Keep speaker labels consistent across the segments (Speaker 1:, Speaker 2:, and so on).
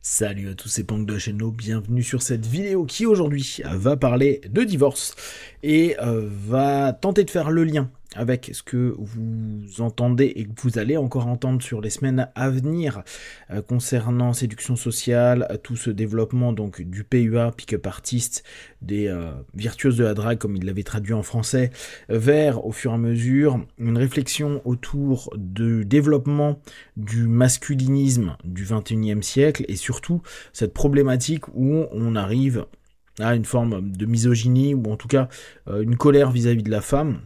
Speaker 1: Salut à tous, c'est Punk de la chaîne No, bienvenue sur cette vidéo qui aujourd'hui va parler de divorce et va tenter de faire le lien avec ce que vous entendez et que vous allez encore entendre sur les semaines à venir concernant séduction sociale, tout ce développement donc du PUA, pick-up artist, des virtuoses de la drague comme il l'avait traduit en français, vers au fur et à mesure une réflexion autour du développement du masculinisme du 21e siècle et surtout cette problématique où on arrive à une forme de misogynie ou en tout cas une colère vis-à-vis de la femme.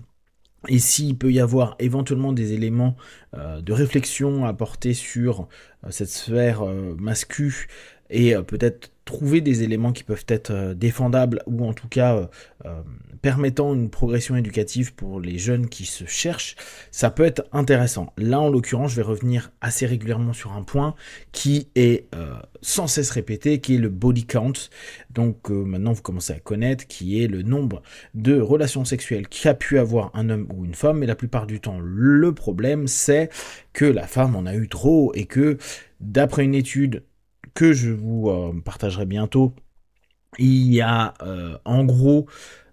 Speaker 1: Et s'il peut y avoir éventuellement des éléments de réflexion à apporter sur cette sphère mascu et peut-être trouver des éléments qui peuvent être défendables ou en tout cas permettant une progression éducative pour les jeunes qui se cherchent, ça peut être intéressant. Là, en l'occurrence, je vais revenir assez régulièrement sur un point qui est sans cesse répété, qui est le body count. Donc maintenant, vous commencez à connaître, qui est le nombre de relations sexuelles qu'a pu avoir un homme ou une femme. Mais la plupart du temps, le problème, c'est que la femme en a eu trop et que, d'après une étude que je vous partagerai bientôt, il y a en gros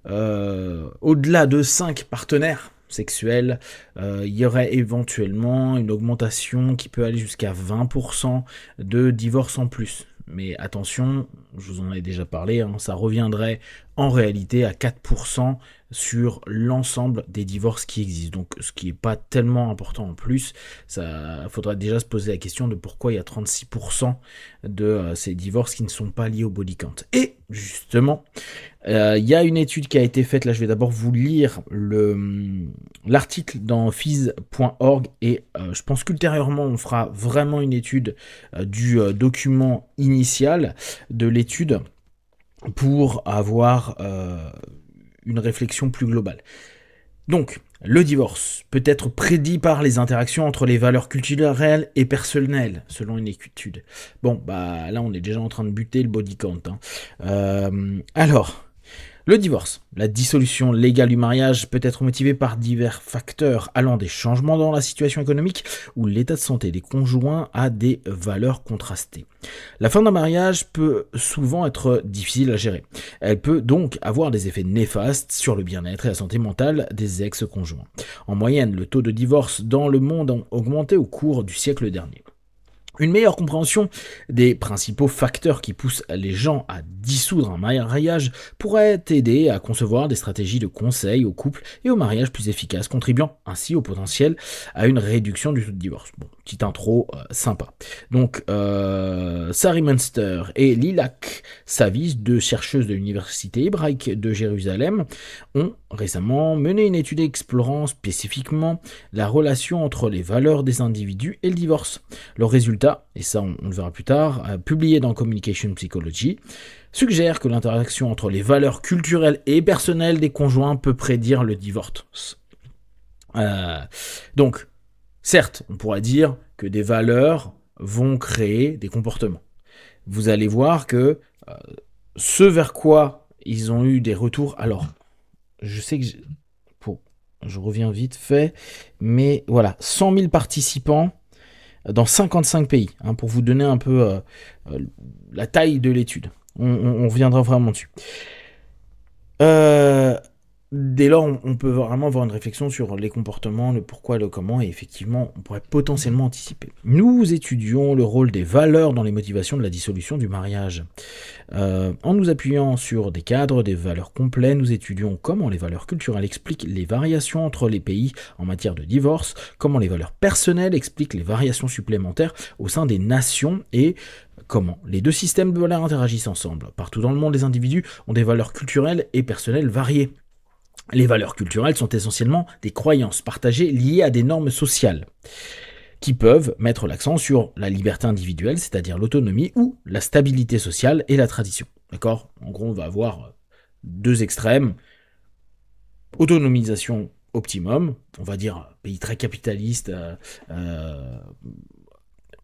Speaker 1: au-delà de 5 partenaires sexuels, il y aurait éventuellement une augmentation qui peut aller jusqu'à 20% de divorces en plus. Mais attention, je vous en ai déjà parlé, hein, ça reviendrait en réalité à 4% sur l'ensemble des divorces qui existent. Donc ce qui n'est pas tellement important en plus, ça faudrait déjà se poser la question de pourquoi il y a 36% de ces divorces qui ne sont pas liés au body count. Et justement, il y a une étude qui a été faite, là je vais d'abord vous lire l'article dans phys.org et je pense qu'ultérieurement on fera vraiment une étude du document initial de l'étude pour avoir une réflexion plus globale. Donc, le divorce peut être prédit par les interactions entre les valeurs culturelles et personnelles, selon une étude. Bon, bah là on est déjà en train de buter le body count. Alors, le divorce, la dissolution légale du mariage peut être motivée par divers facteurs allant des changements dans la situation économique ou l'état de santé des conjoints à des valeurs contrastées. La fin d'un mariage peut souvent être difficile à gérer. Elle peut donc avoir des effets néfastes sur le bien-être et la santé mentale des ex-conjoints. En moyenne, le taux de divorce dans le monde a augmenté au cours du siècle dernier. Une meilleure compréhension des principaux facteurs qui poussent les gens à dissoudre un mariage pourrait aider à concevoir des stratégies de conseil au couple et au mariage plus efficaces, contribuant ainsi au potentiel à une réduction du taux de divorce. Bon, petite intro sympa. Donc, Sari Munster et Lilach Savis, deux chercheuses de l'université hébraïque de Jérusalem, ont récemment mené une étude explorant spécifiquement la relation entre les valeurs des individus et le divorce. Le résultat, et ça on le verra plus tard, publié dans Communication Psychology, suggère que l'interaction entre les valeurs culturelles et personnelles des conjoints peut prédire le divorce. Donc, certes, on pourrait dire que des valeurs vont créer des comportements. Vous allez voir que ce vers quoi ils ont eu des retours, alors, je sais que je reviens vite fait, mais voilà, 100 000 participants dans 55 pays, hein, pour vous donner un peu la taille de l'étude. On reviendra vraiment dessus. Dès lors, on peut vraiment avoir une réflexion sur les comportements, le pourquoi, le comment, et effectivement, on pourrait potentiellement anticiper. Nous étudions le rôle des valeurs dans les motivations de la dissolution du mariage. En nous appuyant sur des cadres, des valeurs complets, nous étudions comment les valeurs culturelles expliquent les variations entre les pays en matière de divorce, comment les valeurs personnelles expliquent les variations supplémentaires au sein des nations et comment les deux systèmes de valeurs interagissent ensemble. Partout dans le monde, les individus ont des valeurs culturelles et personnelles variées. Les valeurs culturelles sont essentiellement des croyances partagées liées à des normes sociales qui peuvent mettre l'accent sur la liberté individuelle, c'est-à-dire l'autonomie, ou la stabilité sociale et la tradition. D'accord ? En gros, on va avoir deux extrêmes. Autonomisation optimum, on va dire pays très capitaliste,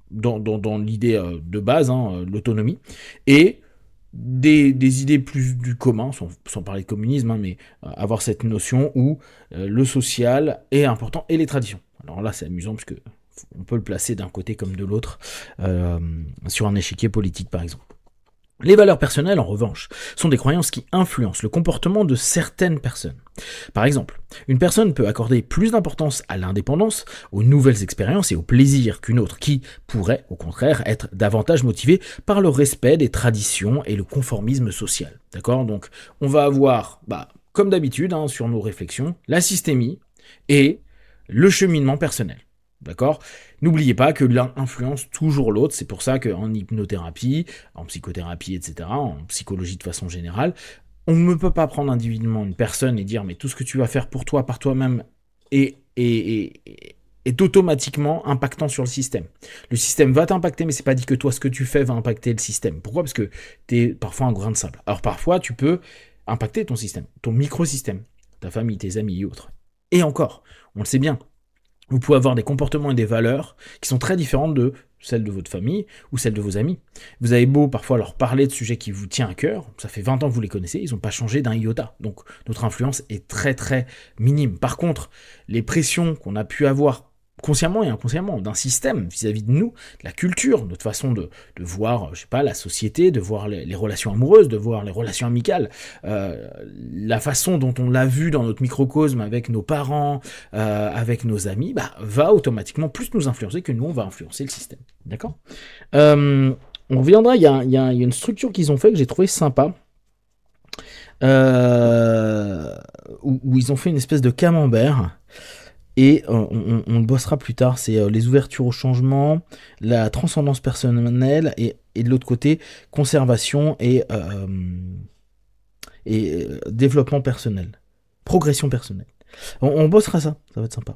Speaker 1: dans l'idée de base, hein, l'autonomie, et des idées plus du commun, sans parler de communisme, hein, mais avoir cette notion où le social est important et les traditions. Alors là, c'est amusant parce que on peut le placer d'un côté comme de l'autre, sur un échiquier politique par exemple. Les valeurs personnelles, en revanche, sont des croyances qui influencent le comportement de certaines personnes. Par exemple, une personne peut accorder plus d'importance à l'indépendance, aux nouvelles expériences et au plaisir qu'une autre qui pourrait, au contraire, être davantage motivée par le respect des traditions et le conformisme social. D'accord ? Donc, on va avoir, comme d'habitude, sur nos réflexions, la systémie et le cheminement personnel. D'accord ? N'oubliez pas que l'un influence toujours l'autre, c'est pour ça qu'en hypnothérapie, en psychothérapie, etc., en psychologie de façon générale, on ne peut pas prendre individuellement une personne et dire mais tout ce que tu vas faire pour toi, par toi-même, est automatiquement impactant sur le système. Le système va t'impacter, mais c'est pas dit que toi, ce que tu fais va impacter le système. Pourquoi ? Parce que tu es parfois un grain de sable. Alors parfois, tu peux impacter ton système, ton microsystème, ta famille, tes amis et autres. Et encore, on le sait bien, vous pouvez avoir des comportements et des valeurs qui sont très différentes de celles de votre famille ou celles de vos amis. Vous avez beau parfois leur parler de sujets qui vous tiennent à cœur, ça fait 20 ans que vous les connaissez, ils n'ont pas changé d'un iota. Donc notre influence est très très minime. Par contre, les pressions qu'on a pu avoir consciemment et inconsciemment d'un système vis-à-vis de nous, de la culture, notre façon de voir, je sais pas, la société, de voir les relations amoureuses, de voir les relations amicales, la façon dont on l'a vu dans notre microcosme avec nos parents, avec nos amis, va automatiquement plus nous influencer que nous, on va influencer le système. D'accord ? On reviendra, il y a une structure qu'ils ont fait que j'ai trouvé sympa, où ils ont fait une espèce de camembert. Et on le bossera plus tard, c'est les ouvertures au changement, la transcendance personnelle et de l'autre côté, conservation et développement personnel, progression personnelle. On bossera ça va être sympa.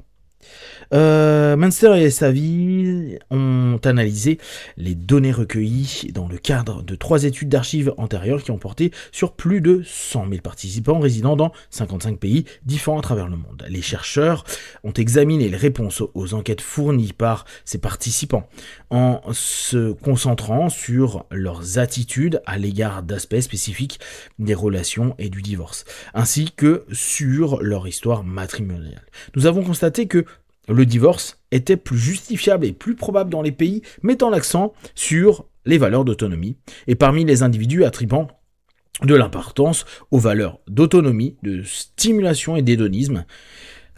Speaker 1: Munster et Savy ont analysé les données recueillies dans le cadre de 3 études d'archives antérieures qui ont porté sur plus de 100 000 participants résidant dans 55 pays différents à travers le monde. Les chercheurs ont examiné les réponses aux enquêtes fournies par ces participants en se concentrant sur leurs attitudes à l'égard d'aspects spécifiques des relations et du divorce, ainsi que sur leur histoire matrimoniale. Nous avons constaté que le divorce était plus justifiable et plus probable dans les pays mettant l'accent sur les valeurs d'autonomie et parmi les individus attribuant de l'importance aux valeurs d'autonomie, de stimulation et d'hédonisme.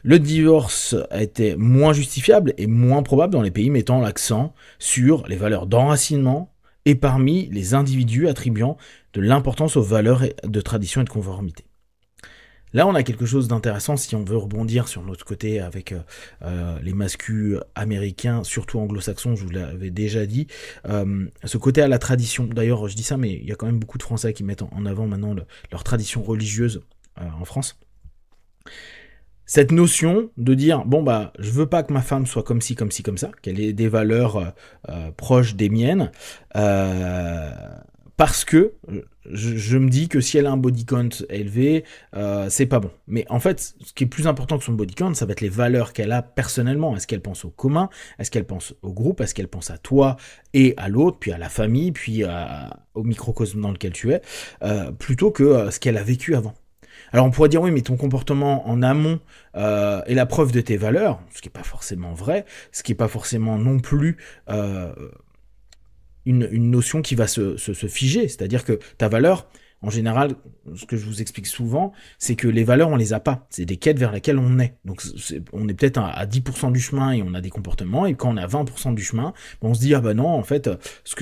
Speaker 1: Le divorce était moins justifiable et moins probable dans les pays mettant l'accent sur les valeurs d'enracinement et parmi les individus attribuant de l'importance aux valeurs de tradition et de conformité. Là, on a quelque chose d'intéressant si on veut rebondir sur notre côté avec les masculins américains, surtout anglo-saxons, je vous l'avais déjà dit. Ce côté à la tradition, d'ailleurs je dis ça, mais il y a quand même beaucoup de Français qui mettent en avant maintenant leur tradition religieuse en France. Cette notion de dire, je veux pas que ma femme soit comme ci, comme ci, comme ça, qu'elle ait des valeurs proches des miennes, parce que je me dis que si elle a un body count élevé, c'est pas bon. Mais en fait, ce qui est plus important que son body count, ça va être les valeurs qu'elle a personnellement. Est-ce qu'elle pense au commun ? Est-ce qu'elle pense au groupe ? Est-ce qu'elle pense à toi et à l'autre, puis à la famille, puis au microcosme dans lequel tu es, plutôt que ce qu'elle a vécu avant ? Alors on pourrait dire oui, mais ton comportement en amont est la preuve de tes valeurs, ce qui n'est pas forcément vrai, ce qui n'est pas forcément non plus une notion qui va se figer, c'est-à-dire que ta valeur, en général, ce que je vous explique souvent, c'est que les valeurs, on les a pas, c'est des quêtes vers lesquelles on est. Donc on est peut-être à 10% du chemin et on a des comportements, et quand on est à 20% du chemin, on se dit ah non, en fait,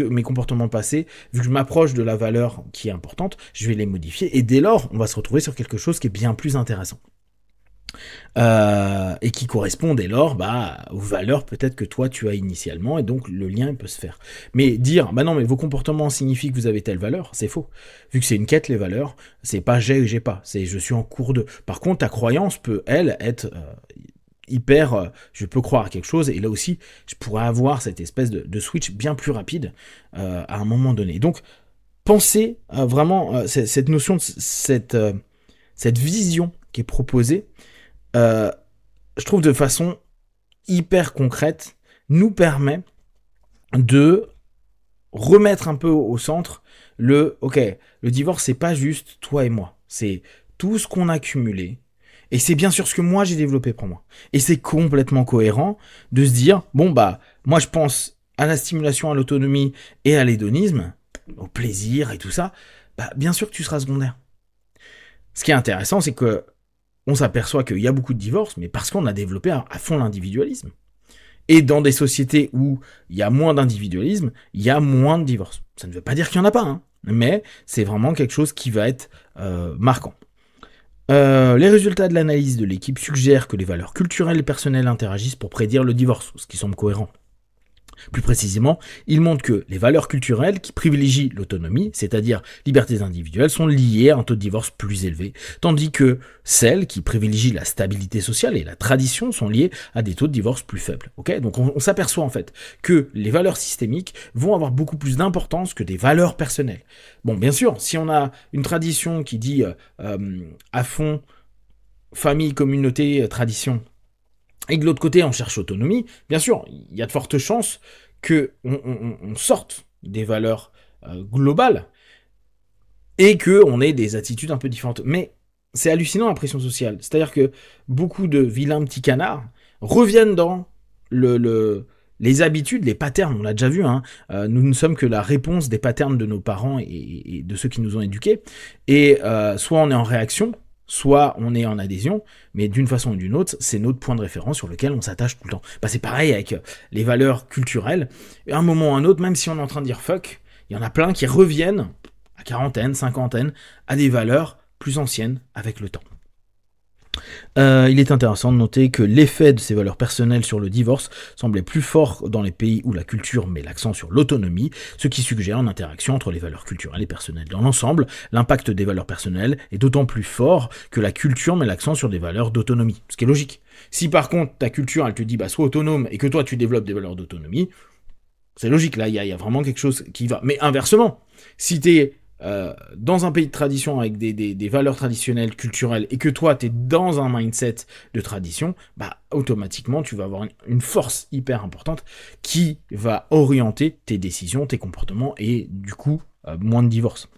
Speaker 1: mes comportements passés, vu que je m'approche de la valeur qui est importante, je vais les modifier, et dès lors, on va se retrouver sur quelque chose qui est bien plus intéressant. Et qui correspond dès lors aux valeurs peut-être que toi tu as initialement, et donc le lien peut se faire. Mais dire non mais vos comportements signifient que vous avez telle valeur, c'est faux. Vu que c'est une quête, les valeurs, c'est pas j'ai ou j'ai pas, c'est je suis en cours de. Par contre ta croyance peut elle être hyper, je peux croire à quelque chose, et là aussi je pourrais avoir cette espèce de switch bien plus rapide à un moment donné. Donc pensez vraiment cette notion de cette vision qui est proposée, je trouve de façon hyper concrète, nous permet de remettre un peu au centre le divorce, c'est pas juste toi et moi, c'est tout ce qu'on a cumulé, Et c'est bien sûr ce que moi j'ai développé pour moi. Et c'est complètement cohérent de se dire, bon bah, moi je pense à la stimulation, à l'autonomie et à l'hédonisme, au plaisir et tout ça, bah bien sûr que tu seras secondaire. Ce qui est intéressant, c'est que on s'aperçoit qu'il y a beaucoup de divorces, mais parce qu'on a développé à fond l'individualisme. Et dans des sociétés où il y a moins d'individualisme, il y a moins de divorces. Ça ne veut pas dire qu'il n'y en a pas, hein, mais c'est vraiment quelque chose qui va être marquant. Les résultats de l'analyse de l'équipe suggèrent que les valeurs culturelles et personnelles interagissent pour prédire le divorce, ce qui semble cohérent. Plus précisément, il montre que les valeurs culturelles qui privilégient l'autonomie, c'est-à-dire libertés individuelles, sont liées à un taux de divorce plus élevé, tandis que celles qui privilégient la stabilité sociale et la tradition sont liées à des taux de divorce plus faibles. Okay, donc on s'aperçoit en fait que les valeurs systémiques vont avoir beaucoup plus d'importance que des valeurs personnelles. Bon, bien sûr, si on a une tradition qui dit à fond famille, communauté, tradition, et de l'autre côté, on cherche autonomie, bien sûr, il y a de fortes chances qu'on sorte des valeurs globales et qu'on ait des attitudes un peu différentes. Mais c'est hallucinant la pression sociale. C'est-à-dire que beaucoup de vilains petits canards reviennent dans les habitudes, les patterns, on l'a déjà vu, hein. Nous ne sommes que la réponse des patterns de nos parents et de ceux qui nous ont éduqués. Et soit on est en réaction, soit on est en adhésion, mais d'une façon ou d'une autre, c'est notre point de référence sur lequel on s'attache tout le temps. Bah, c'est pareil avec les valeurs culturelles. À un moment ou à un autre, même si on est en train de dire fuck, il y en a plein qui reviennent à quarantaine, cinquantaine, à des valeurs plus anciennes avec le temps. Il est intéressant de noter que l'effet de ces valeurs personnelles sur le divorce semblait plus fort dans les pays où la culture met l'accent sur l'autonomie, ce qui suggère une interaction entre les valeurs culturelles et personnelles. Dans l'ensemble, l'impact des valeurs personnelles est d'autant plus fort que la culture met l'accent sur des valeurs d'autonomie, ce qui est logique. Si par contre ta culture elle te dit bah sois autonome et que toi tu développes des valeurs d'autonomie, c'est logique, là il y a vraiment quelque chose qui va. Mais inversement, si t'es dans un pays de tradition avec des valeurs traditionnelles, culturelles, et que toi, tu es dans un mindset de tradition, bah automatiquement, tu vas avoir une force hyper importante qui va orienter tes décisions, tes comportements, et du coup, moins de divorce.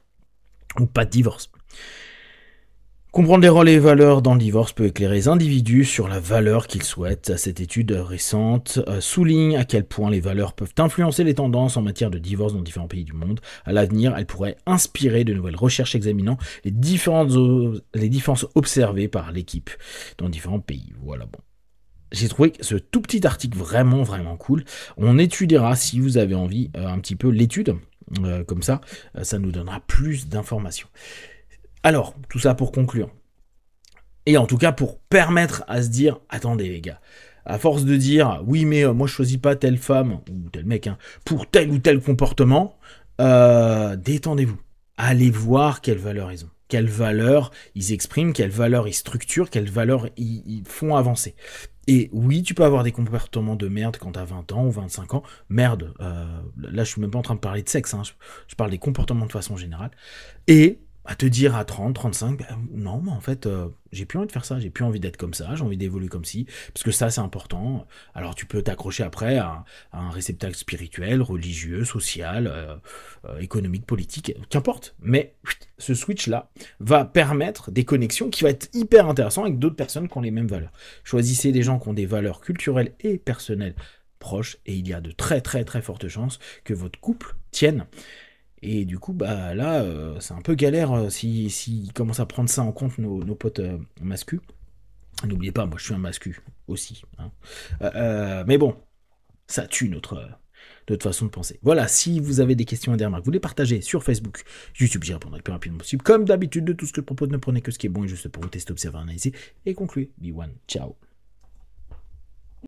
Speaker 1: Ou pas de divorce. Comprendre les rôles et les valeurs dans le divorce peut éclairer les individus sur la valeur qu'ils souhaitent. Cette étude récente souligne à quel point les valeurs peuvent influencer les tendances en matière de divorce dans différents pays du monde. À l'avenir, elles pourraient inspirer de nouvelles recherches examinant les différences observées par l'équipe dans différents pays. Voilà, bon. J'ai trouvé ce tout petit article vraiment, vraiment cool. On étudiera, si vous avez envie, un petit peu l'étude. Comme ça, ça nous donnera plus d'informations. Alors, tout ça pour conclure. Et en tout cas, pour permettre à se dire, attendez les gars, à force de dire, oui mais moi je choisis pas telle femme, ou tel mec, hein, pour tel ou tel comportement, détendez-vous. Allez voir quelles valeurs ils ont. Quelles valeurs ils expriment, quelles valeurs ils structurent, quelles valeurs ils font avancer. Et oui, tu peux avoir des comportements de merde quand t'as 20 ans ou 25 ans. Merde, là je suis même pas en train de parler de sexe, hein, je parle des comportements de façon générale. Et à te dire à 30, 35, non, mais en fait, j'ai plus envie de faire ça, j'ai plus envie d'être comme ça, j'ai envie d'évoluer comme ci, parce que ça, c'est important. Alors, tu peux t'accrocher après à un réceptacle spirituel, religieux, social, économique, politique, qu'importe. Mais ce switch-là va permettre des connexions qui vont être hyper intéressantes avec d'autres personnes qui ont les mêmes valeurs. Choisissez des gens qui ont des valeurs culturelles et personnelles proches, et il y a de très, très, très fortes chances que votre couple tienne. Et du coup, bah là, c'est un peu galère si commencent à prendre ça en compte nos potes mascus. N'oubliez pas, moi je suis un mascu aussi. Hein. Mais bon, ça tue notre façon de penser. Voilà, si vous avez des questions et des remarques, vous les partagez sur Facebook, YouTube, j'y répondrai le plus rapidement possible. Comme d'habitude, de tout ce que je propose, ne prenez que ce qui est bon et juste pour vous tester, observer, analyser et conclure. Be one, ciao.